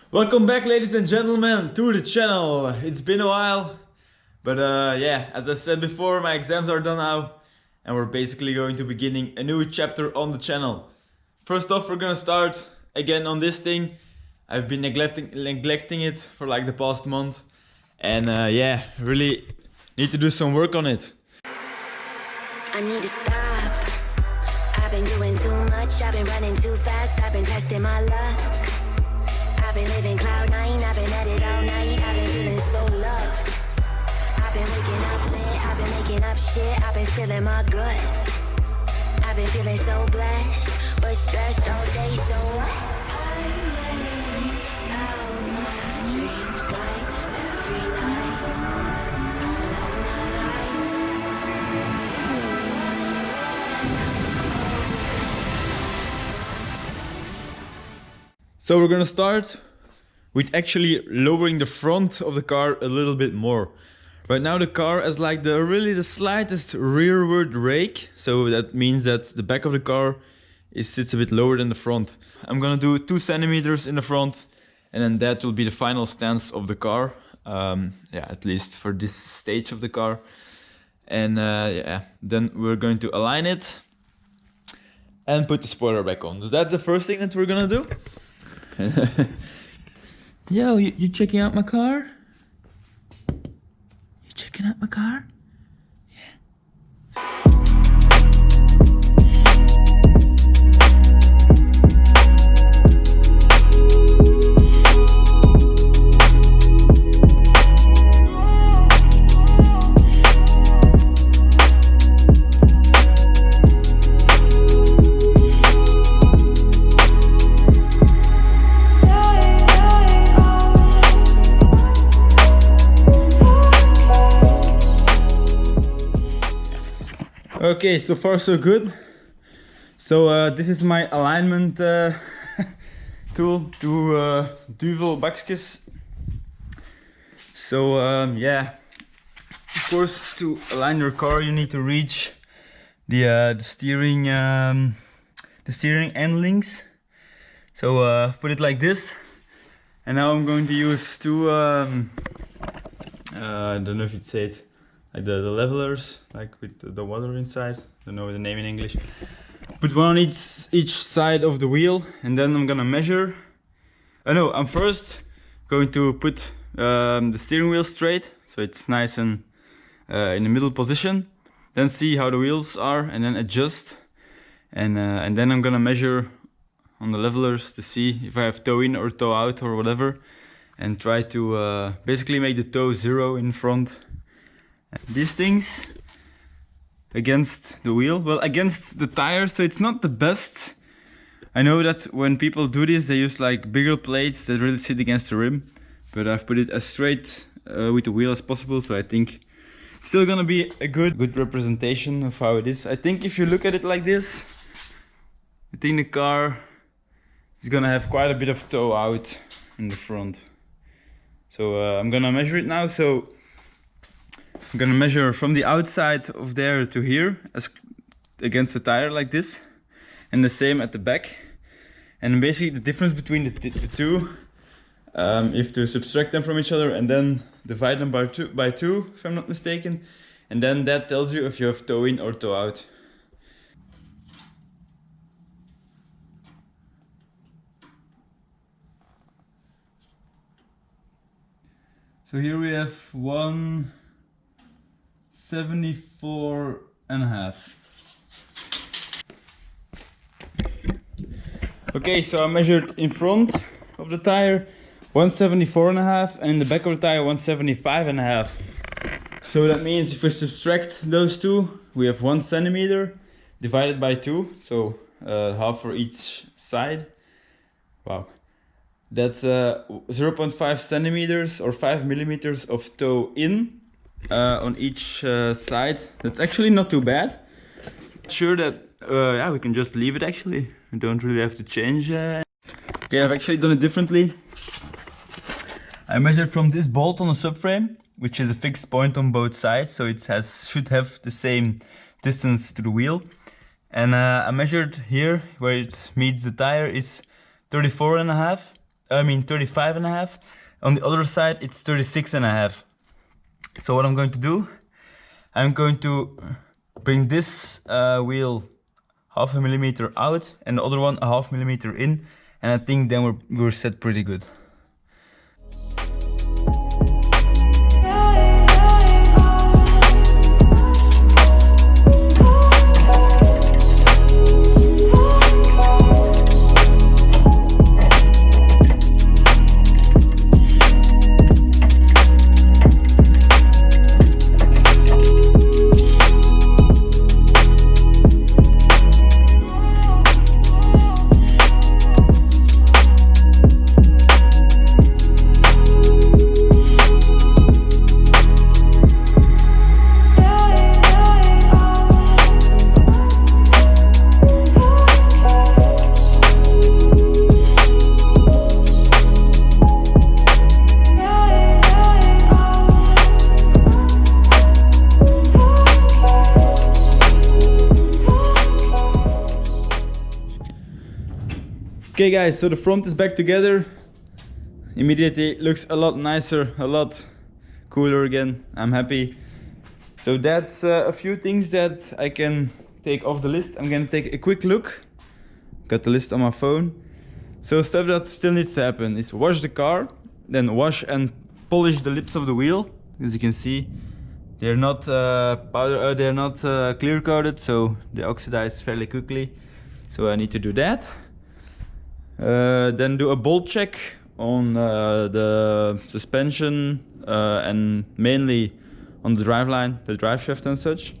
Welcome back, ladies and gentlemen, to the channel. It's been a while, but yeah, as I said before, my exams are done now, and we're basically going to beginning a new chapter on the channel. First off, we're gonna start again on this thing. I've been neglecting it for like the past month, and yeah, really need to do some work on it. I need to stop. I've been doing too much, I've been running too fast, I've been testing my luck. I've been living cloud nine, I've been at it all night, I've been feeling so loved. I've been waking up lit, I've been making up shit, I've been spilling my guts. I've been feeling so blessed, but stressed all day, so I'm living out my dreams like every night. I love my life. So we're gonna start with actually lowering the front of the car a little bit more. Right now the car has like the slightest rearward rake, so that means that the back of the car sits a bit lower than the front. I'm gonna do 2 centimeters in the front, and then that will be the final stance of the car. Yeah, at least for this stage of the car. And yeah, then we're going to align it and put the spoiler back on. So that's the first thing that we're gonna do. Yo, you checking out my car? You checking out my car? Okay, so far so good. So this is my alignment tool, to duvel bakjes. So yeah, of course, to align your car you need to reach the steering end links. So put it like this, and now I'm going to use 2 I don't know if you'd say it, like the levelers, like with the water inside. Don't know the name in English. Put one on each side of the wheel, and then I'm gonna measure. No, I'm first going to put the steering wheel straight, so it's nice and in the middle position. Then see how the wheels are, and then adjust. And then I'm gonna measure on the levelers to see if I have toe in or toe out or whatever, and try to basically make the toe 0 in front. These things against the wheel, well, against the tire, so it's not the best. I know that when people do this, they use like bigger plates that really sit against the rim, but I've put it as straight with the wheel as possible, so I think it's still gonna be a good representation of how it is. I think if you look at it like this, I think the car is gonna have quite a bit of toe out in the front. So I'm gonna measure it now. So I'm gonna measure from the outside of there to here, as against the tire like this, and the same at the back. And basically the difference between the two, you have to subtract them from each other and then divide them by two, if I'm not mistaken, and then that tells you if you have toe in or toe out. So here we have 174.5. Okay, so I measured in front of the tire 174.5, and in the back of the tire 175.5. So that means if we subtract those two, we have 1 centimeter divided by 2, so half for each side. Wow. That's 0.5 centimeters or 5 millimeters of toe in on each side. That's actually not too bad. Sure that yeah, we can just leave it actually. We don't really have to change. Okay, I've actually done it differently. I measured from this bolt on the subframe, which is a fixed point on both sides, so it should have the same distance to the wheel. And I measured here where it meets the tire is 34.5. I mean 35.5. On the other side, it's 36.5. So what I'm going to do, I'm going to bring this wheel 0.5 millimeter out and the other one 0.5 millimeter in, and I think then we're set pretty good. Okay guys, so the front is back together. Immediately looks a lot nicer, a lot cooler again. I'm happy. So that's a few things that I can take off the list. I'm gonna take a quick look. Got the list on my phone. So stuff that still needs to happen is wash the car, then wash and polish the lips of the wheel. As you can see, they're not clear coated, so they oxidize fairly quickly. So I need to do that. Then do a bolt check on the suspension and mainly on the driveline, the drive shaft and such.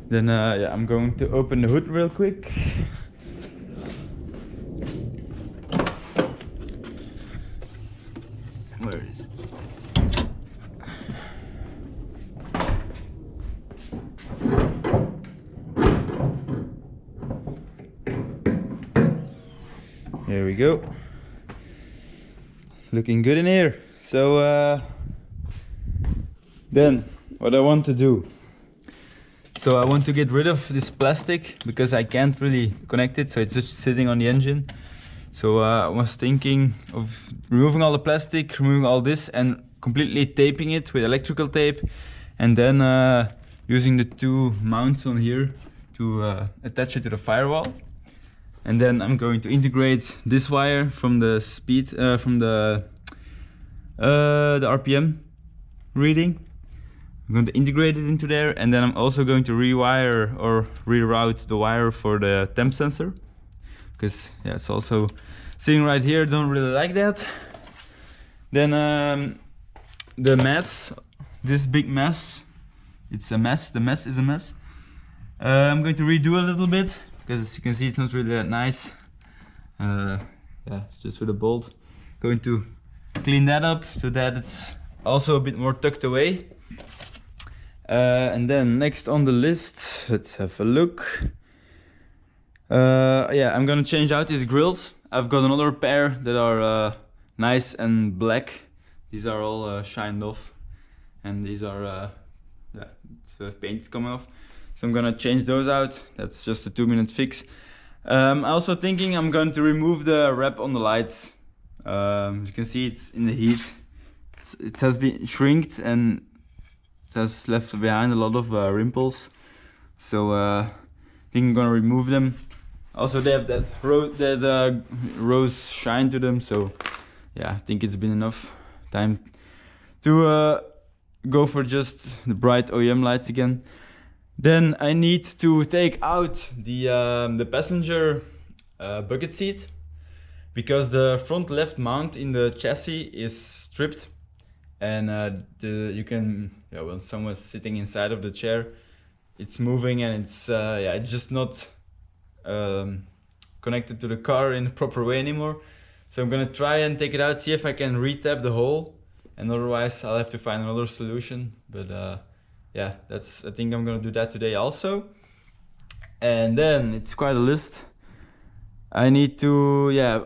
Then yeah, I'm going to open the hood real quick. Where is it? Here we go. Looking good in here. So then what I want to do. So I want to get rid of this plastic because I can't really connect it, so it's just sitting on the engine. So I was thinking of removing all the plastic, removing all this and completely taping it with electrical tape, and then using the two mounts on here to attach it to the firewall. And then I'm going to integrate this wire from the speed, from the RPM reading. I'm going to integrate it into there, and then I'm also going to rewire or reroute the wire for the temp sensor, because yeah, it's also sitting right here. Don't really like that. Then the mess, this big mess, it's a mess. The mess is a mess. I'm going to redo a little bit, because as you can see, it's not really that nice. Yeah, it's just with a bolt. Going to clean that up so that it's also a bit more tucked away. And then next on the list, let's have a look. Yeah, I'm gonna change out these grills. I've got another pair that are nice and black. These are all shined off, and these are yeah, it's paint coming off. So I'm gonna change those out. That's just a 2-minute fix. I'm also thinking I'm going to remove the wrap on the lights. As you can see, it's in the heat. It has been shrinked and it has left behind a lot of rimples. So I think I'm gonna remove them. Also, they have that rose shine to them. So yeah, I think it's been enough time to go for just the bright OEM lights again. Then I need to take out the passenger bucket seat, because the front left mount in the chassis is stripped, and you can, yeah, when someone's sitting inside of the chair, it's moving and it's yeah, it's just not connected to the car in the proper way anymore. So I'm gonna try and take it out, see if I can re-tap the hole, and otherwise I'll have to find another solution. But yeah, I think I'm gonna do that today also. And then it's quite a list. I need to, yeah,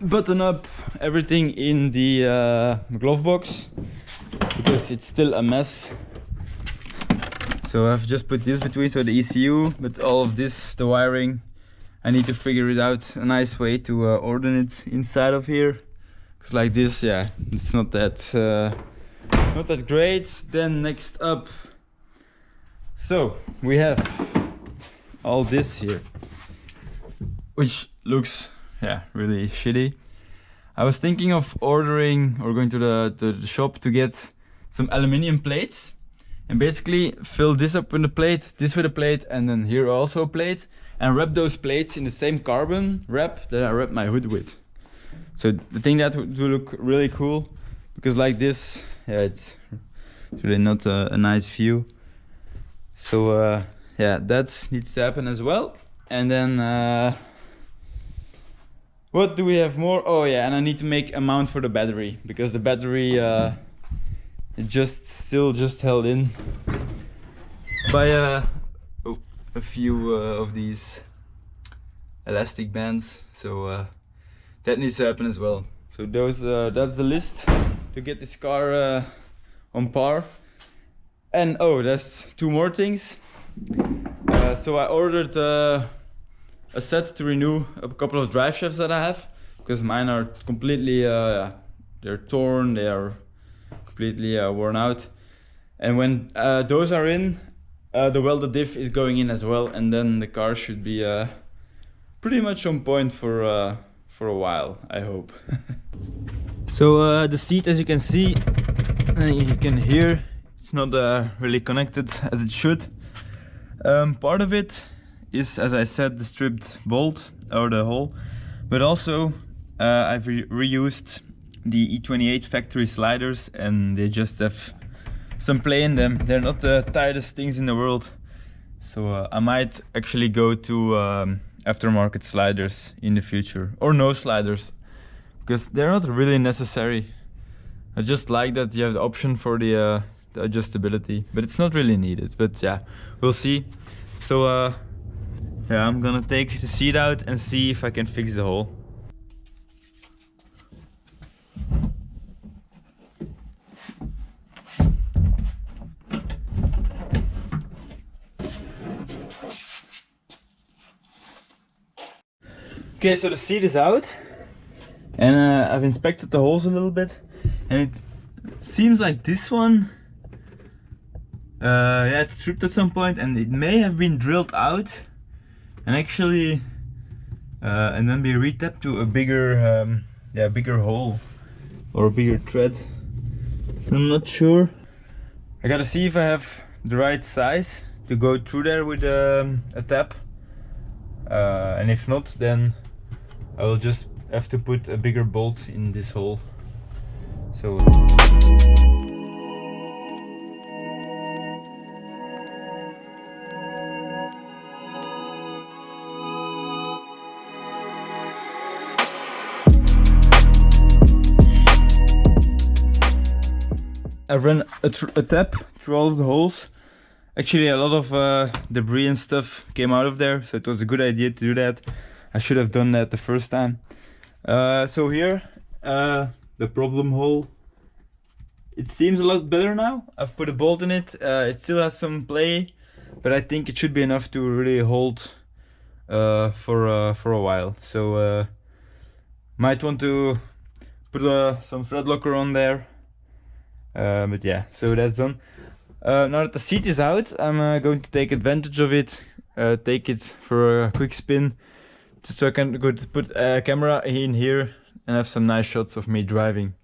button up everything in the glove box, because it's still a mess. So I've just put this between, so the ECU, but all of this, the wiring, I need to figure it out a nice way to order it inside of here, because like this, yeah, it's not that great. Then next up, so we have all this here, which looks, yeah, really shitty. I was thinking of ordering or going to the shop to get some aluminium plates and basically fill this up with a plate, this with a plate, and then here also a plate, and wrap those plates in the same carbon wrap that I wrap my hood with. So I think that would look really cool, because like this, yeah, it's really not a nice view. So yeah, that needs to happen as well. And then what do we have more? Oh yeah, and I need to make a mount for the battery, because the battery it still held in by a few of these elastic bands. So that needs to happen as well. So those that's the list to get this car on par. And oh, there's two more things. So I ordered a set to renew a couple of drive shafts that I have, because mine are completely they're torn, they are completely worn out. And when those are in, the welded diff is going in as well, and then the car should be pretty much on point for a while, I hope. So the seat, as you can see, you can hear, it's not really connected as it should. Part of it is, as I said, the stripped bolt or the hole, but also I've reused the E28 factory sliders, and they just have some play in them. They're not the tightest things in the world, so I might actually go to aftermarket sliders in the future, or no sliders, because they're not really necessary. I just like that you have the option for the adjustability, but it's not really needed. But yeah, we'll see. So yeah, I'm gonna take the seat out and see if I can fix the hole. Okay, so the seat is out, and I've inspected the holes a little bit, and it seems like this one, yeah, it's stripped at some point, and it may have been drilled out and actually and then be retapped to a bigger yeah, bigger hole or a bigger thread. I'm not sure. I gotta see if I have the right size to go through there with a tap, and if not, then I will just have to put a bigger bolt in this hole. So I ran a tap through all of the holes. Actually, a lot of debris and stuff came out of there, so it was a good idea to do that. I should have done that the first time. So here, the problem hole, it seems a lot better now. I've put a bolt in it. It still has some play, but I think it should be enough to really hold for a while. So might want to put some thread locker on there. But yeah, so that's done. Now that the seat is out, I'm going to take advantage of it, take it for a quick spin, just so I can go to put a camera in here and have some nice shots of me driving.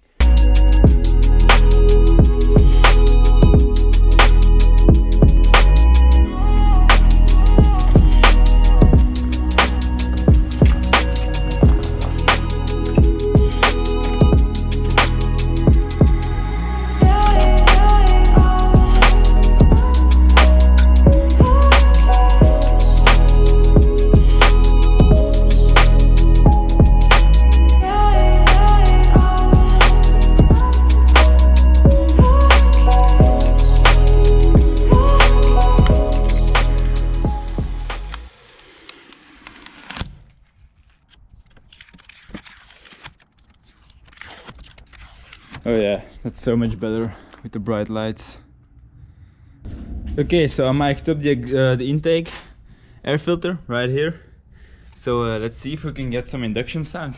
Oh yeah, that's so much better with the bright lights. Okay, so I mic'd up the intake air filter right here. So let's see if we can get some induction sound.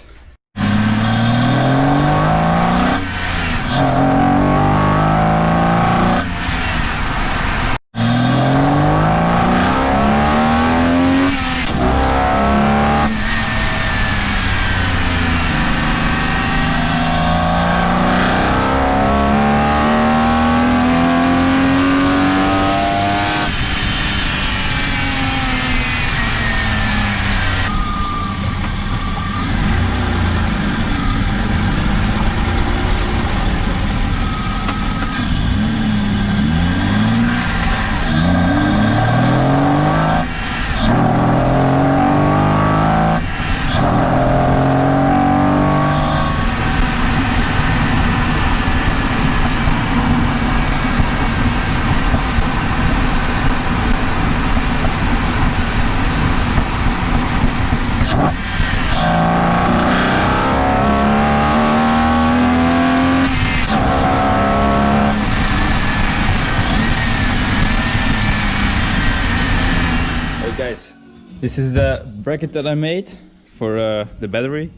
Guys, this is the bracket that I made for the battery.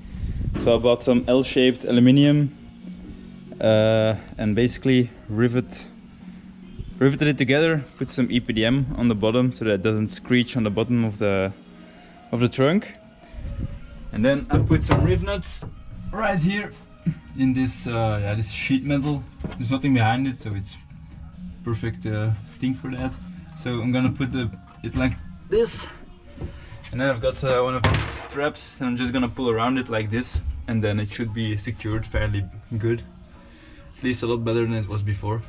So I bought some L-shaped aluminium and basically riveted it together, put some EPDM on the bottom so that it doesn't screech on the bottom of the trunk. And then I put some riv nuts right here in this this sheet metal. There's nothing behind it, so it's perfect thing for that. So I'm gonna put it like this, and then I've got one of these straps, and I'm just gonna pull around it like this, and then it should be secured fairly good, at least a lot better than it was before.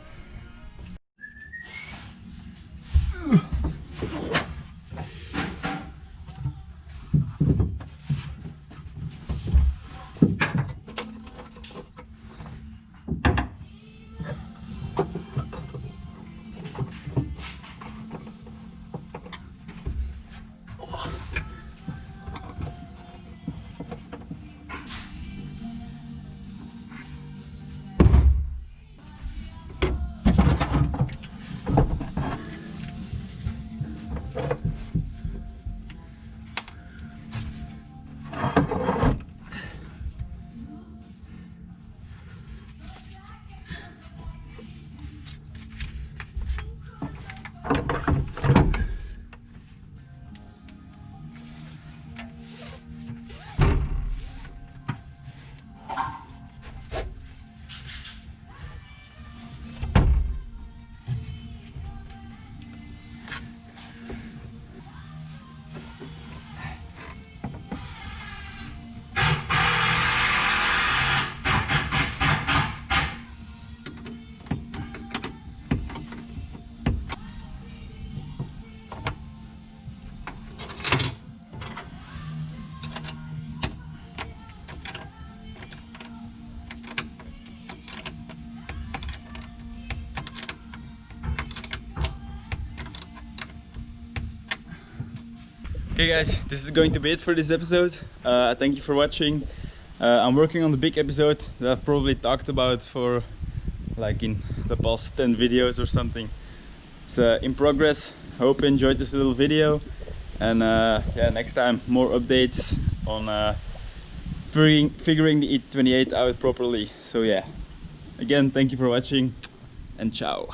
Okay guys, this is going to be it for this episode. Thank you for watching. I'm working on the big episode that I've probably talked about for like in the past 10 videos or something. It's in progress. Hope you enjoyed this little video, and yeah, next time more updates on figuring the E28 out properly. So yeah, again, thank you for watching, and ciao.